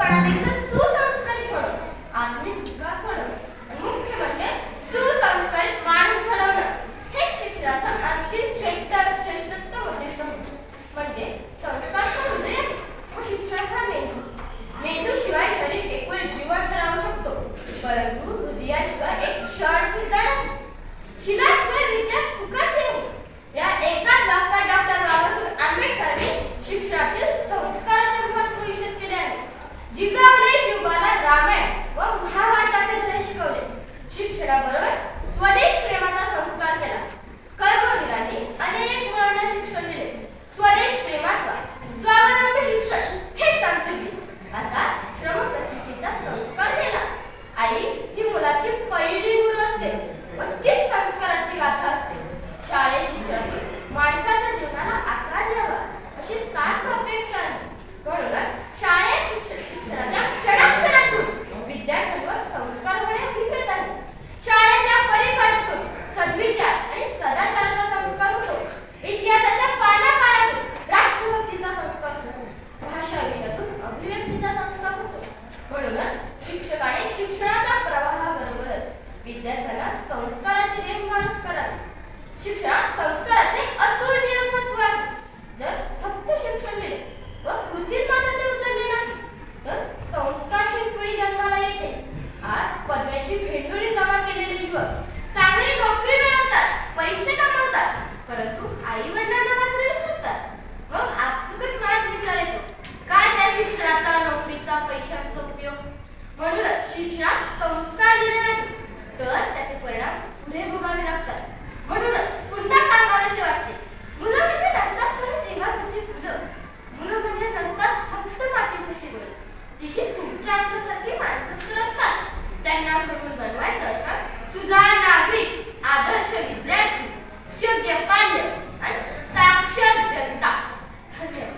होण्यापेक्षा सुसंस्कारित होणं, आत्मिक विकास होणं, आणि मुख्य म्हणजे सुसंस्कारित माणूस घडवणं हे शिक्षणाचं अंतिम श्रेष्ठतम उद्दिष्ट होतं. म्हणजे संस्कार हा हृदय आहे व शिक्षण हा मेंदू. मेंदूशिवाय शरीर एक वेळ जिवंत राहू शकतो, परंतु हृदयाशिवाय एक क्षण सुद्धा नाही. शिलाशिवाय विद्या फुकाची आहे, या एकाच वाक्यात डॉक्टर बाबासाहेब आंबेडकरांनी शिक्षणातील संस्काराचे महत्त्व विशद केले आहे. जिजाऊने शिवबाला रामायण व महाभारताचे धडे शिकवले. शिक्षणाबरोबर स्वदेश प्रेमाचा संस्कार केला. कर्मवीरांनी अनेक मुलांना शिक्षण दिले. स्वदेश प्रेमाचा स्वावलंबी शिक्षण हेच आमचे गुरु असा श्रमप्रचितीचा संस्कार केला. आई ही मुलाची पहिली गुरु असते व तीच संस्काराची गाथा असते. शाळेत शिक्षणातून माणसाच्या जीवनाला आकार द्यावा अशी सार्थ अपेक्षा आहे. म्हणूनच शाळेत शिक्षणाच्या क्षणाक्षणातून विद्यार्थ्यांवर संस्कार होणे अभिप्रेत आहे. शाळेच्या परिपाठातून सद्विचार आणि सदाचाराचा संस्कार होतो. इतिहासाच्या पानापानातून राष्ट्रभक्तीचा संस्कार होतो. भाषा विषयातून अभिव्यक्तीचा संस्कार होतो. म्हणूनच शिक्षकाने शिक्षणाच्या प्रवाहाबरोबरच विद्यार्थ्यांना संस्काराची देणघेण करावी. शिक्षणात संस्काराचे अतुलनीय महत्त्व आहे. जर फक्त शिक्षण दिले व कृतीत मात्र ते उतरले नाही तर संस्कारहीन पिढी जन्माला येते. आज पदव्यांची भेंडोळी जमा केलेले युवक चांगली नोकरी मिळवतात, पैसे कमवतात, परंतु आई वडिलांना मात्र विसरतात. मग आपसुकच मनात विचार येतो, काय त्या शिक्षणाचा, नोकरीचा, पैशांचा उपयोग? म्हणूनच शिक्षणात संस्कार दिले नाही तर त्याचे परिणाम पुढे भोगावे लागतात. म्हणूनच पुन्हा सांगावेसे वाटते, मुलं म्हणजे नसतात खरं देवाघरची फुलं. मुलं म्हणजे नसतात फक्त मातीचे ठिबळ. तीही तुमच्या आमच्यासारखी माणसं तर असतात. त्यांना घडवून बनवायचं असतात सुजाण नागरिक, आदर्श विद्यार्थी, योग्य पाल्य आणि साक्षर जनता. धन्यवाद.